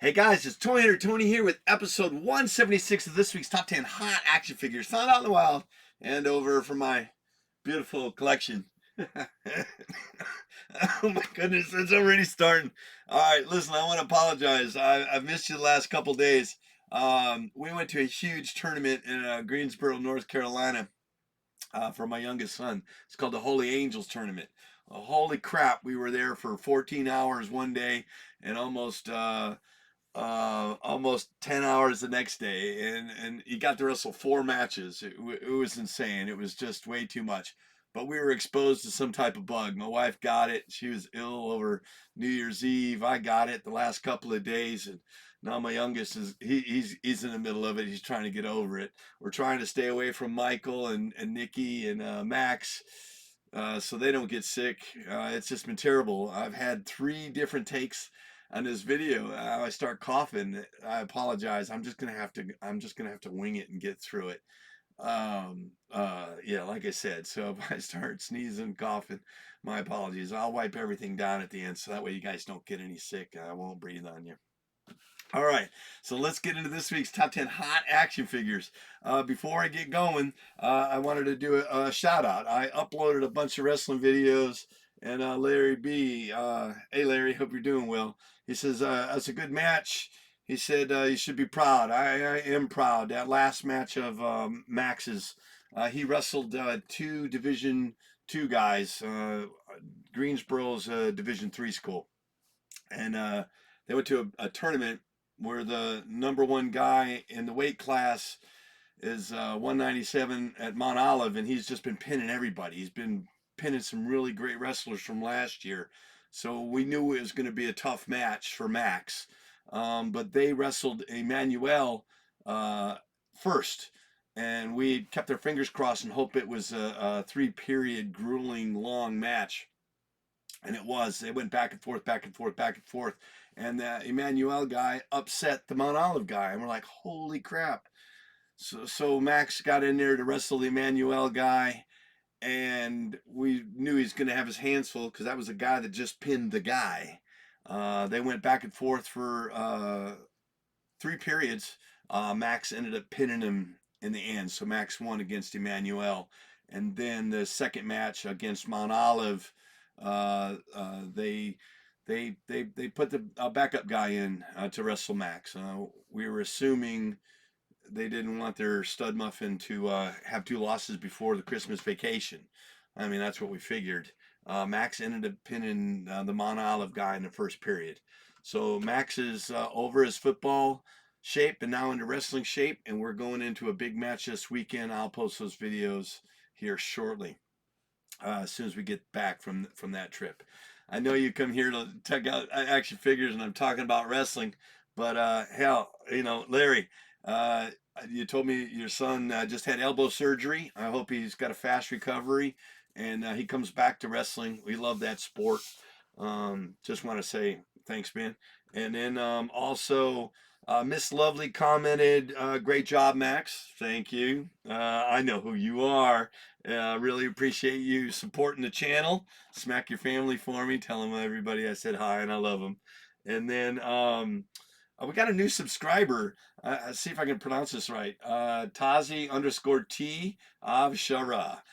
Hey guys, it's Toy Hunter Tony here with episode 176 of this week's Top 10 Hot Action Figures found out in the wild and over from my beautiful collection. Oh my goodness, it's already starting. All right, listen, I want to apologize. I've missed you the last couple days. We went to a huge tournament in Greensboro, North Carolina for my youngest son. It's called the Holy Angels Tournament. Holy crap, we were there for 14 hours one day and almost 10 hours the next day, and he got to wrestle 4 matches. It was insane. It was just way too much, but we were exposed to some type of bug. My wife got it. She was ill over New Year's Eve. I got it the last couple of days, and now my youngest is he's in the middle of it. He's trying to get over it. We're trying to stay away from Michael and Nikki and Max, so they don't get sick. It's just been terrible. I've had 3 different takes on this video. I start coughing. I apologize. I'm just gonna have to wing it and get through it. Yeah, like I said, so if I start sneezing, coughing, my apologies. I'll wipe everything down at the end so that way you guys don't get any sick. I won't breathe on you. All right, so let's get into this week's top 10 hot action figures. Before I get going, I wanted to do a shout out. I uploaded a bunch of wrestling videos, and Larry B. Hey Larry, hope you're doing well. He says that's a good match. He said you should be proud. I am proud. That last match of Max's, he wrestled 2 Division 2 guys, Greensboro's Division 3 school, and they went to a tournament where the #1 guy in the weight class is 197 at Mount Olive, and he's just been pinning everybody. He's been pinning some really great wrestlers from last year. So we knew it was going to be a tough match for Max. But they wrestled Emmanuel first, and we kept our fingers crossed and hope it was a 3-period, grueling, long match. And it was. They went back and forth, back and forth, back and forth. And the Emmanuel guy upset the Mount Olive guy. And we're like, holy crap. So Max got in there to wrestle the Emmanuel guy. And we knew he was going to have his hands full because that was the guy that just pinned the guy. They went back and forth for 3 periods. Max ended up pinning him in the end. So Max won against Emmanuel. And then the second match against Mount Olive, they put the backup guy in to wrestle Max. We were assuming they didn't want their stud muffin to have 2 losses before the Christmas vacation. I mean, that's what we figured. Max ended up pinning the Mount Olive guy in the first period. So Max is over his football shape and now into wrestling shape, and we're going into a big match this weekend. I'll post those videos here shortly as soon as we get back from that trip. I know you come here to check out action figures, and I'm talking about wrestling, but hell, Larry, uh, you told me your son just had elbow surgery. I hope he's got a fast recovery, and he comes back to wrestling. We love that sport. Just want to say thanks, man. And then also, Miss Lovely commented, "Great job, Max. Thank you. I know who you are. Really appreciate you supporting the channel. Smack your family for me. Tell them everybody I said hi and I love them." And then we got a new subscriber. See if I can pronounce this right. Tazi_T Avshara.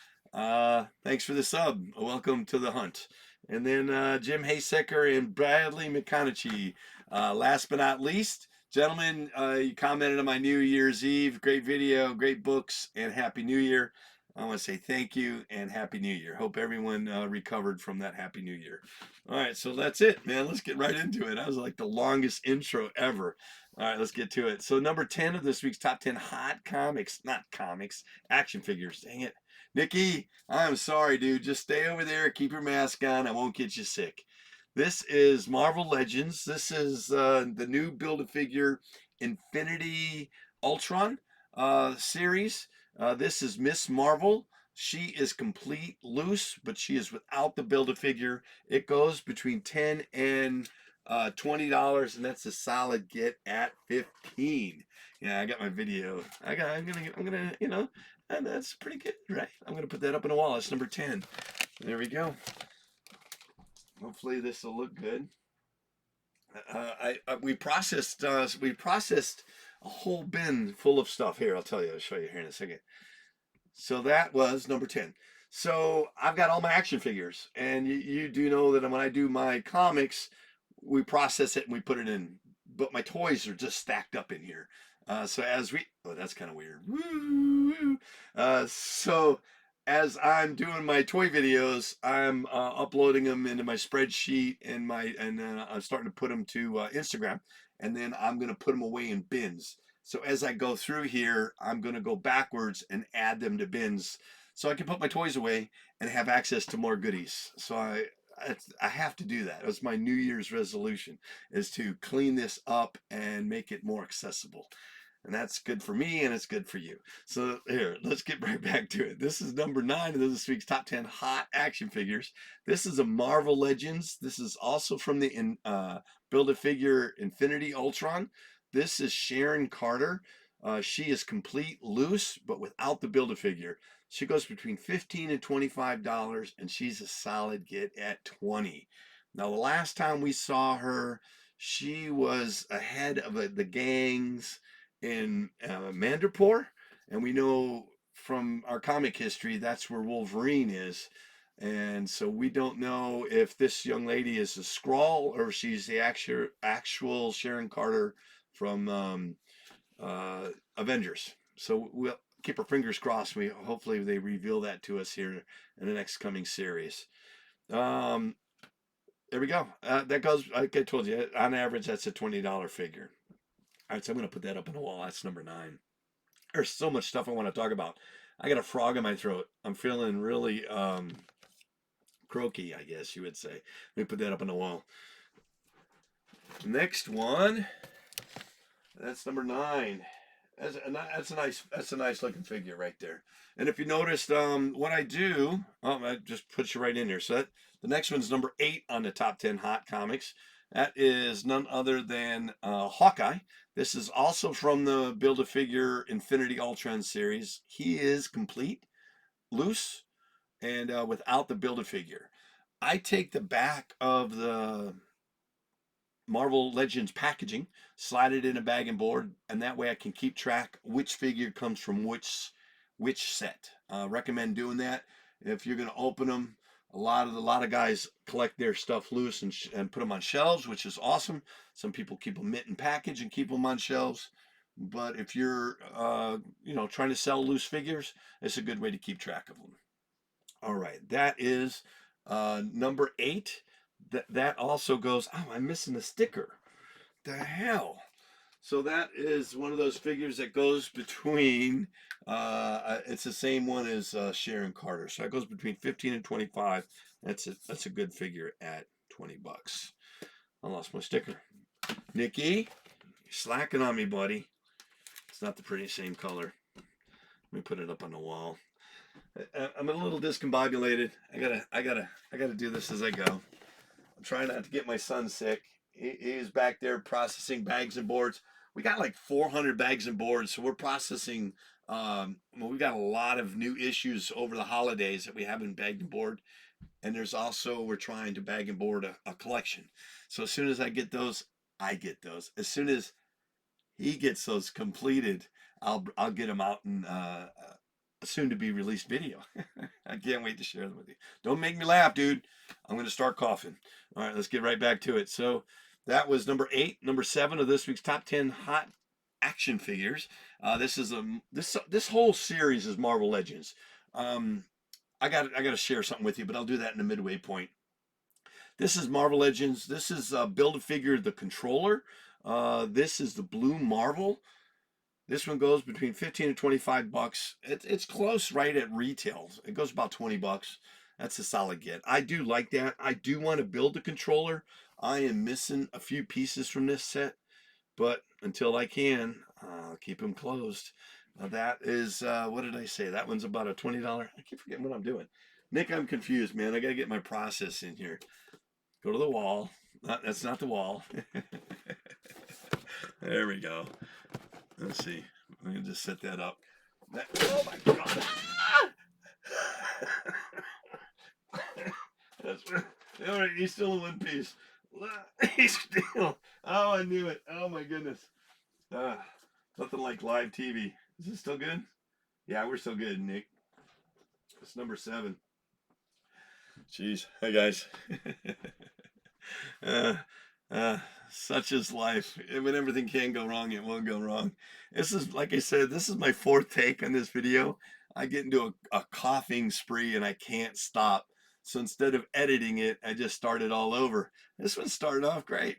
Thanks for the sub. Welcome to the hunt. And then Jim Haysecker and Bradley McConaughey. Last but not least, gentlemen, you commented on my New Year's Eve. Great video, great books, and Happy New Year. I want to say thank you and Happy New Year. Hope everyone recovered from that Happy New Year. All right, so that's it, man. Let's get right into it. That was like the longest intro ever. All right, let's get to it. So number 10 of this week's top 10 hot action figures. Dang it. Nikki, I'm sorry, dude. Just stay over there. Keep your mask on. I won't get you sick. This is Marvel Legends. This is the new Build-A-Figure Infinity Ultron series. This is Miss Marvel. She is complete loose, but she is without the Build-A-Figure. It goes between $10 and $20, and that's a solid get at 15. Yeah, I got my video. I'm gonna, and that's pretty good, right? I'm gonna put that up on the wall. It's number 10. There we go. Hopefully this will look good. we processed a whole bin full of stuff. Here, I'll tell you. I'll show you here in a second. So that was number 10. So I've got all my action figures, and you do know that when I do my comics, we process it and we put it in. But my toys are just stacked up in here. So as we, oh, that's kind of weird. Woo! So as I'm doing my toy videos, I'm uploading them into my spreadsheet and I'm starting to put them to Instagram, and then I'm gonna put them away in bins. So as I go through here, I'm going to go backwards and add them to bins so I can put my toys away and have access to more goodies. So I have to do that. It was my New Year's resolution, is to clean this up and make it more accessible. And that's good for me and it's good for you. So here, let's get right back to it. This is number 9 of this week's top 10 hot action figures. This is a Marvel Legends. This is also from the Build-A-Figure Infinity Ultron. This is Sharon Carter. She is complete loose, but without the Build-A-Figure. She goes between $15 and $25, and she's a solid get at $20. Now, the last time we saw her, she was ahead of the gangs in Mandapore, and we know from our comic history that's where Wolverine is. And so we don't know if this young lady is a Skrull or she's the actual Sharon Carter from Avengers. So we'll keep our fingers crossed. Hopefully they reveal that to us here in the next coming series. There we go. That goes, like I told you, on average, that's a $20 figure. All right, so I'm going to put that up on the wall. That's number 9. There's so much stuff I want to talk about. I got a frog in my throat. I'm feeling really croaky, I guess you would say. Let me put that up on the wall. Next one. That's number 9. That's a nice looking figure right there. And if you noticed, what I do, I just put you right in here. So the next one's number 8 on the top 10 hot comics. That is none other than Hawkeye. This is also from the Build-A-Figure Infinity Ultron series. He is complete, loose, and without the Build-A-Figure. I take the back of the Marvel Legends packaging, slide it in a bag and board, and that way I can keep track which figure comes from which set. Recommend doing that if you're going to open them. A lot of guys collect their stuff loose and put them on shelves, which is awesome. Some people keep them mint and package and keep them on shelves. But if you're trying to sell loose figures, it's a good way to keep track of them. All right, that is number 8. That also goes, oh, I'm missing the sticker. The hell. So that is one of those figures that goes between, it's the same one as Sharon Carter. So that goes between 15 and 25. That's a good figure at $20. I lost my sticker. Nikki, you're slacking on me, buddy. It's not the pretty same color. Let me put it up on the wall. I'm a little discombobulated. I gotta do this as I go. I'm trying not to get my son sick. He's back there processing bags and boards. We got like 400 bags and boards, so we're processing. We've got a lot of new issues over the holidays that we haven't bagged and board, and there's also we're trying to bag and board a collection. So as soon as I get those, I get those. As soon as he gets those completed, I'll get them out in a soon to be released video. I can't wait to share them with you. Don't make me laugh, dude. I'm going to start coughing. All right, let's get right back to it. So that was number 8. Number 7 of this week's top 10 hot action figures. This whole series is Marvel Legends. I got to share something with you, but I'll do that in the midway point. This is Marvel Legends. This is Build-A-Figure the Controller. This is the Blue Marvel. This one goes between 15 and 25 bucks. It's close right at retail. It goes about 20 bucks. That's a solid get. I do like that. I do want to build a controller. I am missing a few pieces from this set, but until I can, I'll keep them closed. That is, what did I say? That one's about a $20. I keep forgetting what I'm doing. Nick, I'm confused, man. I got to get my process in here. Go to the wall. That's not the wall. There we go. Let's see. I'm going to just set that up. Oh my God. That's all right. He's still in one piece. He's still. Oh, I knew it. Oh my goodness. Uh, Nothing like live TV. Is this still good? Yeah, we're still good, Nick. It's number 7. Jeez. Hi guys. uh, uh, Such is life. When everything can go wrong, it won't go wrong. This is, like I said, this is my 4th take on this video. I get into a coughing spree and I can't stop. So instead of editing it, I just started all over. This one started off great.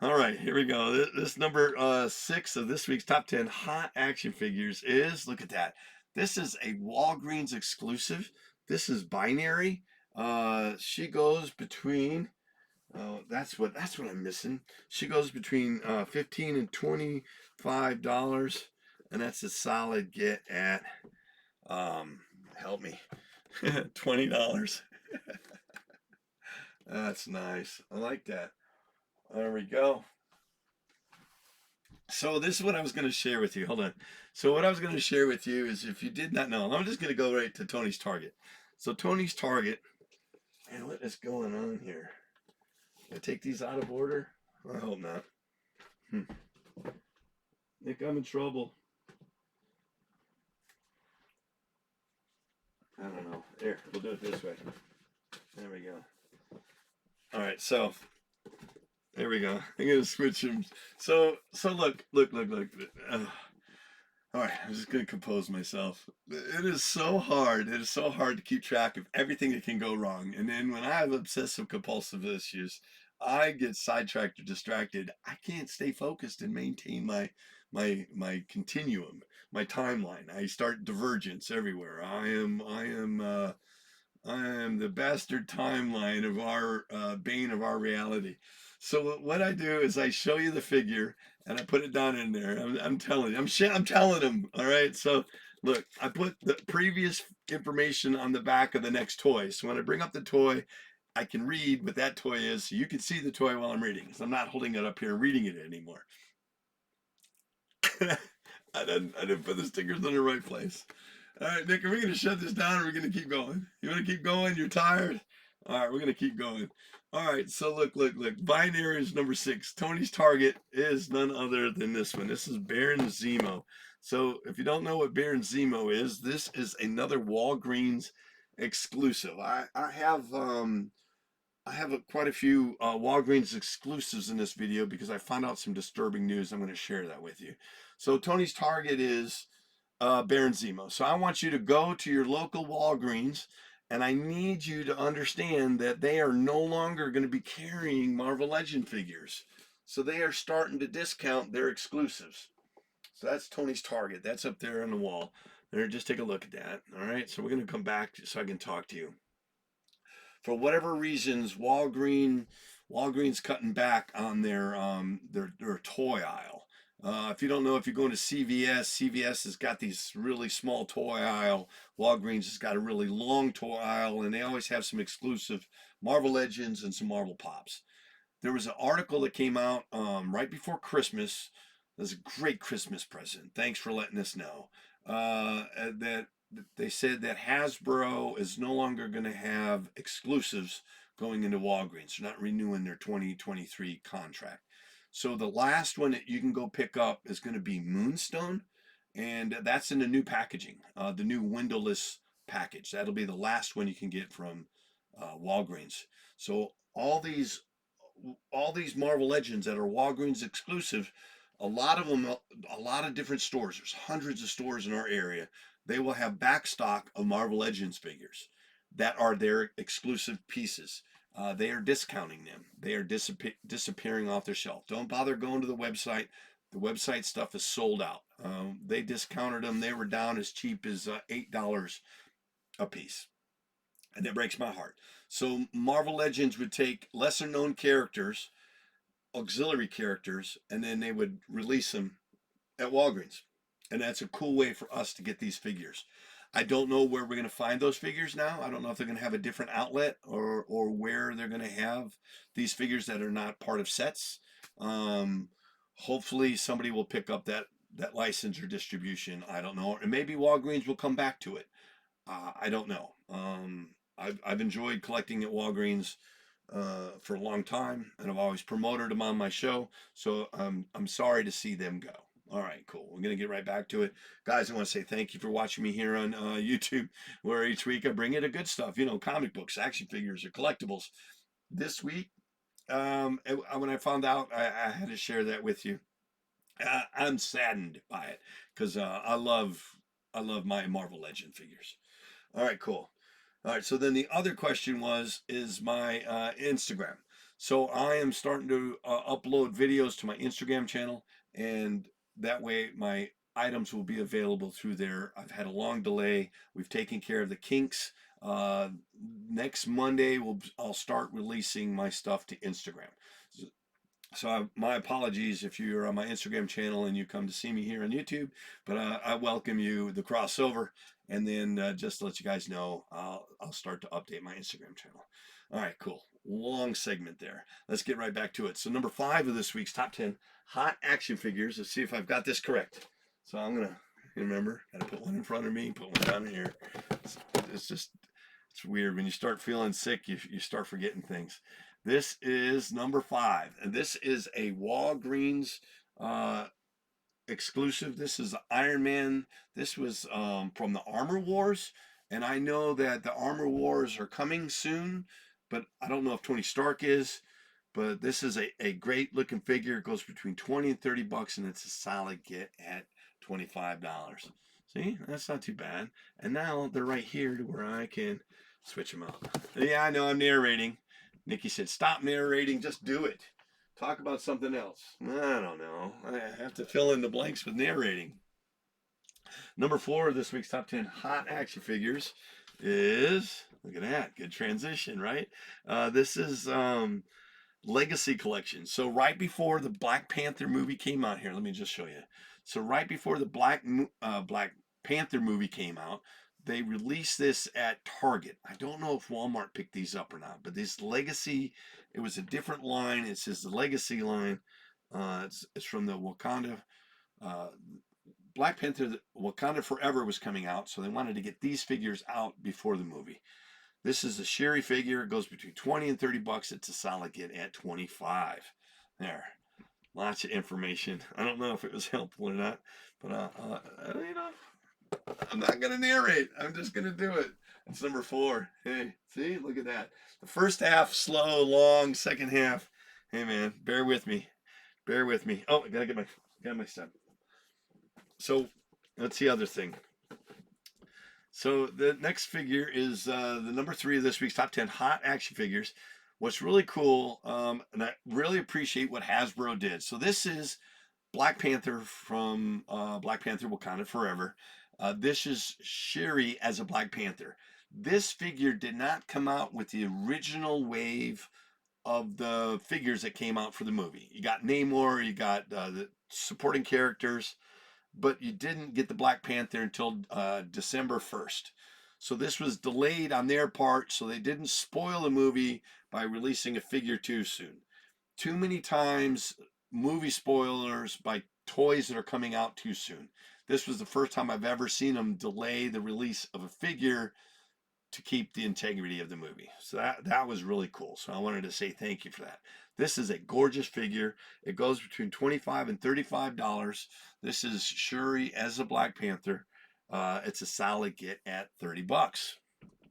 All right, here we go. This number 6 of this week's top 10 hot action figures is, look at that. This is a Walgreens exclusive. This is binary. She goes between, oh, that's what I'm missing. She goes between $15 and $25, and that's a solid get at, help me, $20. That's nice. I like that. There we go. So this is what I was going to share with you. Hold on. So what I was going to share with you is, if you did not know, I'm just going to go right to Tony's Target. So Tony's Target, and what is going on here? Did I take these out of order? I hope not. Nick, I'm in trouble. I don't know. There, we'll do it this way. There we go. All right, so there we go. I'm gonna switch them. So look. All right, I'm just gonna compose myself. It is so hard. It is so hard to keep track of everything that can go wrong. And then when I have obsessive compulsive issues, I get sidetracked or distracted. I can't stay focused and maintain my continuum, my timeline. I start divergence everywhere. I am the bastard timeline of our bane of our reality. So what I do is I show you the figure and I put it down in there. I'm telling you, I'm telling them. All right. So look, I put the previous information on the back of the next toy. So when I bring up the toy, I can read what that toy is. So you can see the toy while I'm reading. So I'm not holding it up here and reading it anymore. I didn't put the stickers in the right place. All right, Nick, are we going to shut this down or are we going to keep going? You want to keep going? You're tired? All right, we're going to keep going. All right, so look. Binary is number 6. Tony's Target is none other than this one. This is Baron Zemo. So if you don't know what Baron Zemo is, this is another Walgreens exclusive. I have quite a few Walgreens exclusives in this video because I found out some disturbing news. I'm going to share that with you. So Tony's Target is Baron Zemo. So I want you to go to your local Walgreens, and I need you to understand that they are no longer going to be carrying Marvel Legend figures. So they are starting to discount their exclusives. So that's Tony's Target. That's up there on the wall. There, just take a look at that. All right. So we're going to come back so I can talk to you. For whatever reasons, Walgreens cutting back on their toy aisle. If you don't know, if you're going to CVS has got these really small toy aisle. Walgreens has got a really long toy aisle, and they always have some exclusive Marvel Legends and some Marvel Pops. There was an article that came out right before Christmas. It was a great Christmas present. Thanks for letting us know. That they said that Hasbro is no longer going to have exclusives going into Walgreens. They're not renewing their 2023 contract. So the last one that you can go pick up is going to be Moonstone, and that's in the new packaging, the new windowless package. That'll be the last one you can get from Walgreens. So all these Marvel Legends that are Walgreens exclusive, a lot of them, a lot of different stores. There's hundreds of stores in our area. They will have backstock of Marvel Legends figures that are their exclusive pieces. They are discounting them. They are disappearing off their shelf. Don't bother going to the website. The website stuff is sold out. They discounted them. They were down as cheap as $8 a piece. And that breaks my heart. So Marvel Legends would take lesser known characters, auxiliary characters, and then they would release them at Walgreens. And that's a cool way for us to get these figures. I don't know where we're going to find those figures now. I don't know if they're going to have a different outlet or where they're going to have these figures that are not part of sets. Hopefully somebody will pick up that license or distribution. I don't know. And maybe Walgreens will come back to it. I don't know. I've enjoyed collecting at Walgreens for a long time, and I've always promoted them on my show. So I'm sorry to see them go. All right, cool. We're gonna get right back to it, guys. I want to say thank you for watching me here on YouTube, where each week I bring you the good stuff. You know, comic books, action figures, or collectibles. This week, when I found out, I had to share that with you. I'm saddened by it because I love my Marvel Legend figures. All right, cool. All right, so then the other question is my Instagram. So I am starting to upload videos to my Instagram channel, and that way my items will be available through there. I've had a long delay. We've taken care of the kinks. Uh, Next Monday, I'll start releasing my stuff to Instagram. So my apologies if you're on my Instagram channel and you come to see me here on YouTube, but I welcome you the crossover, and then just to let you guys know, I'll start to update my Instagram channel. All right, cool. Long segment there. Let's get right back to it. So number 5 of this week's top 10 hot action figures. Let's see if I've got this correct. So I'm gonna remember. Got to put one in front of me, put one down here. It's weird when you start feeling sick. You start forgetting things. This is number 5, and this is a Walgreens uh, exclusive. This is Iron Man. This was from the Armor Wars, and I know that the Armor Wars are coming soon, but I don't know if Tony Stark is. But this is a great looking figure. It goes between 20 and 30 bucks, and it's a solid get at $25. See, that's not too bad. And now they're right here to where I can switch them out. Yeah, I know I'm narrating. Nikki said, stop narrating, just do it. Talk about something else. I don't know. I have to fill in the blanks with narrating. Number 4 of this week's top 10 hot action figures is, look at that, good transition, right? This is Legacy Collection. So right before the Black Panther movie came out, here, let me just show you. So right before the Black Panther movie came out, they released this at Target. I don't know if Walmart picked these up or not, but this Legacy, it was a different line. It says the Legacy line. It's from the Wakanda. Uh, Black Panther, Wakanda Forever was coming out, so they wanted to get these figures out before the movie. This is a Shuri figure. It goes between 20 and 30 bucks. It's a solid get at 25. There. Lots of information. I don't know if it was helpful or not, but you know, I'm not going to narrate. I'm just going to do it. It's number 4. Hey, see? Look at that. The first half, slow, long. Second half, hey, man, bear with me. Bear with me. Oh, I got to get my step. So, that's the other thing. So the next figure is the number 3 of this week's top 10 hot action figures. What's really cool, and I really appreciate what Hasbro did. So this is Black Panther from Black Panther Wakanda Forever. This is Shuri as a Black Panther. This figure did not come out with the original wave of the figures that came out for the movie. You got Namor, you got the supporting characters, but you didn't get the Black Panther until December 1st. So this was delayed on their part, so they didn't spoil the movie by releasing a figure too soon. Too many times, movie spoilers by toys that are coming out too soon. This was the first time I've ever seen them delay the release of a figure to keep the integrity of the movie. So that was really cool. So I wanted to say thank you for that. This is a gorgeous figure. It goes between $25 and $35. This is Shuri as a Black Panther. It's a solid get at 30 bucks.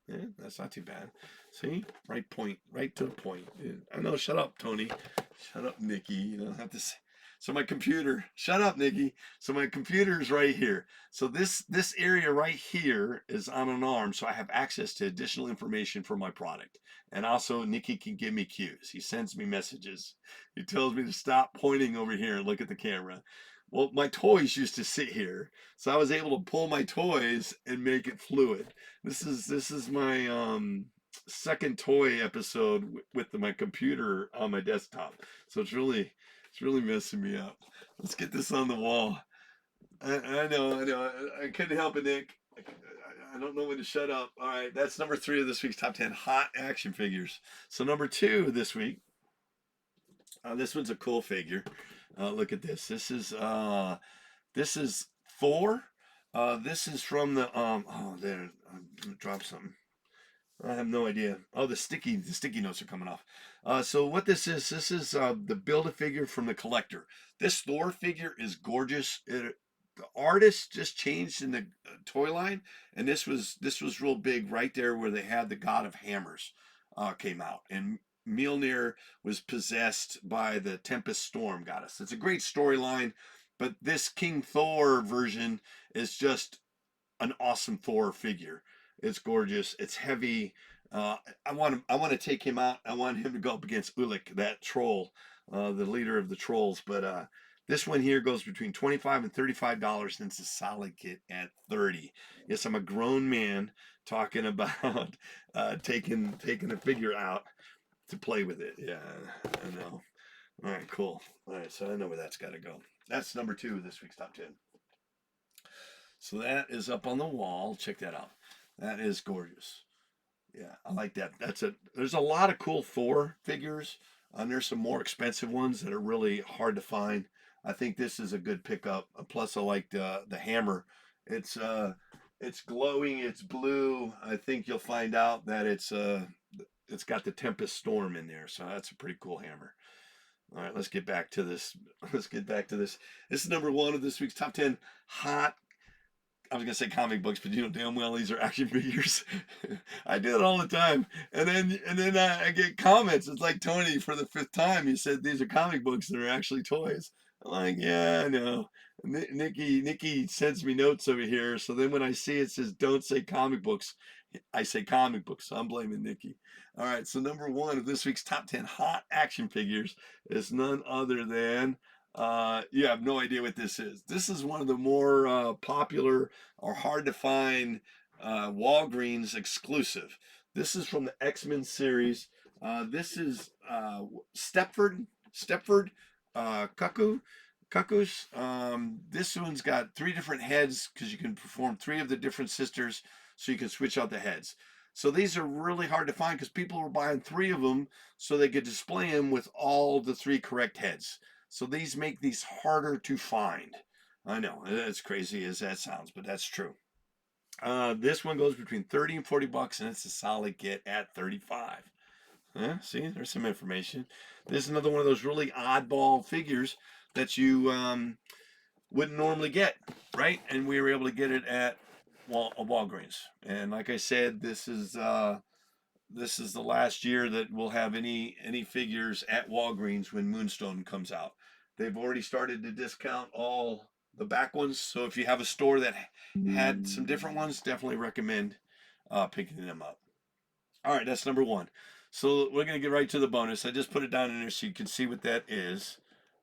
Yeah, that's not too bad. See, right point, right to the point. I know. Shut up, Tony. Shut up, Nikki. You don't have to say. So my computer. Shut up, Nikki. So my computer is right here. So this area right here is on an arm, so I have access to additional information for my product. And also, Nikki can give me cues. He sends me messages. He tells me to stop pointing over here and look at the camera. Well, my toys used to sit here, so I was able to pull my toys and make it fluid. This is my second toy episode with my computer on my desktop, so it's really messing me up. Let's get this on the wall. I know. I couldn't help it, Nick. I don't know when to shut up. All right, that's number 3 of this week's top 10 hot action figures. So number 2 this week. This one's a cool figure. Look at this. This is Thor. This is from the oh there I dropped something. I have no idea. Oh, the sticky notes are coming off. So what this is the Build-A-Figure from the collector. This Thor figure is gorgeous. The artist just changed in the toy line, and this was real big right there where they had the God of Hammers came out, and Mjolnir was possessed by the Tempest Storm goddess. It's a great storyline, but this King Thor version is just an awesome Thor figure. It's gorgeous. It's heavy. Uh, I want to take him out. I want him to go up against Ulik, that troll, the leader of the trolls. But this one here goes between $25 and $35, and it's a solid kit at 30. Yes, I'm a grown man talking about taking a figure out to play with it. Yeah, I know. All right, cool. All right, so I know where that's got to go. That's number 2 of this week's top 10. So that is up on the wall. Check that out. That is gorgeous. Yeah, I like that. There's a lot of cool Thor figures. And there's some more expensive ones that are really hard to find. I think this is a good pickup. Plus, I like the hammer. It's glowing. It's blue. I think you'll find out that it's got the Tempest Storm in there. So that's a pretty cool hammer. All right, let's get back to this. Let's get back to this. This is number 1 of this week's top 10 hot. I was gonna say comic books, but you know damn well these are action figures. I do it all the time, and then I get comments. It's like Tony for the 5th time. He said these are comic books that are actually toys. I'm like, yeah, I know. Nikki sends me notes over here. So then when I see it says don't say comic books, I say comic books. So I'm blaming Nikki. All right. So number 1 of this week's top 10 hot action figures is none other than you have no idea what this is. This is one of the more popular or hard to find Walgreens exclusive. This is from the X-Men series. This is Stepford Cuckoos. This one's got 3 different heads because you can perform 3 of the different sisters, so you can switch out the heads. So these are really hard to find because people were buying 3 of them so they could display them with all the 3 correct heads. So these make these harder to find. I know, as crazy as that sounds, but that's true. This one goes between 30 and $40, and it's a solid get at 35. See, there's some information. This is another one of those really oddball figures that you wouldn't normally get, right? And we were able to get it at Walgreens. And like I said, this is the last year that we'll have any figures at Walgreens when Moonstone comes out. They've already started to discount all the back ones. So if you have a store that had some different ones, definitely recommend picking them up. All right, that's number 1. So we're gonna get right to the bonus. I just put it down in there so you can see what that is.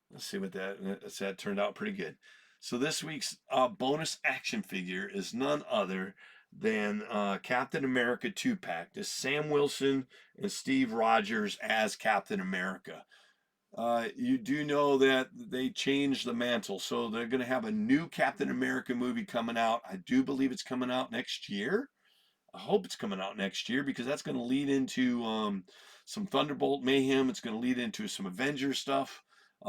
Let's see what that turned out pretty good. So this week's bonus action figure is none other than Captain America 2-pack. This Sam Wilson and Steve Rogers as Captain America. You do know that they changed the mantle, so they're going to have a new Captain America movie coming out. I do believe it's coming out next year. I hope it's coming out next year because that's going to lead into some Thunderbolt mayhem. It's going to lead into some Avengers stuff.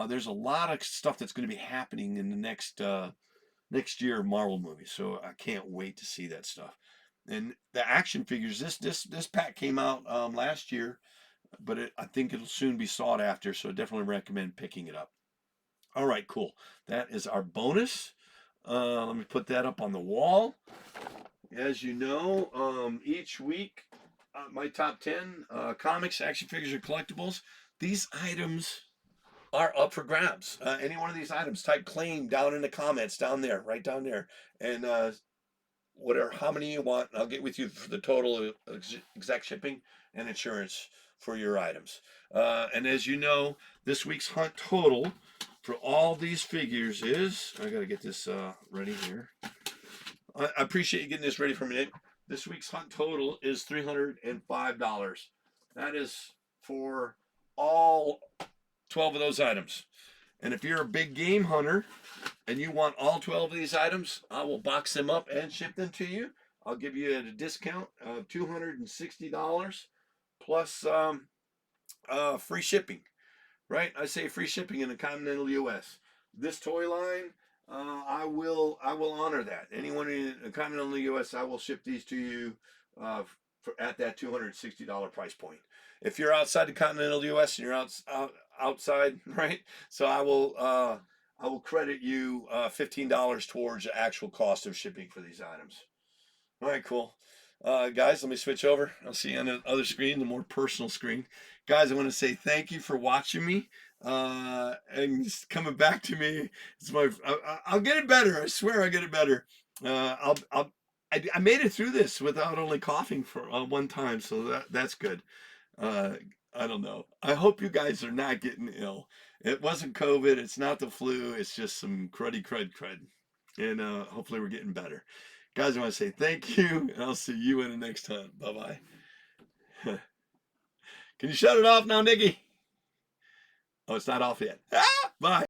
There's a lot of stuff that's going to be happening in the next year Marvel movie, so I can't wait to see that stuff. And the action figures, this pack came out last year, but I think it'll soon be sought after, so I definitely recommend picking it up. All right, cool. That is our bonus. Let me put that up on the wall. As you know, each week, my top 10 comics, action figures, or collectibles, these items are up for grabs. Any one of these items, type claim down in the comments down there, right down there. And whatever, how many you want, I'll get with you for the total exact shipping and insurance for your items. And as you know, this week's hunt total for all these figures is, I got to get this ready here. I appreciate you getting this ready for me, Nick. This week's hunt total is $305. That is for all 12 of those items. And if you're a big game hunter and you want all 12 of these items, I will box them up and ship them to you. I'll give you a discount of $260 plus free shipping. Right? I say free shipping in the continental U.S. This toy line, I will honor that. Anyone in the continental U.S., I will ship these to you at that $260 price point. If you're outside the continental U.S. and you're outside, right? So I will credit you $15 towards the actual cost of shipping for these items. All right, cool. Guys, let me switch over. I'll see you on the other screen, the more personal screen. Guys, I want to say thank you for watching me and coming back to me. It's I'll get it better. I swear I'll get it better. I made it through this without only coughing for one time, so that's good. I don't know. I hope you guys are not getting ill. It wasn't COVID. It's not the flu. It's just some crud. And hopefully we're getting better. Guys, I want to say thank you, and I'll see you in the next time. Bye-bye. Can you shut it off now, Nikki? Oh, it's not off yet. Bye.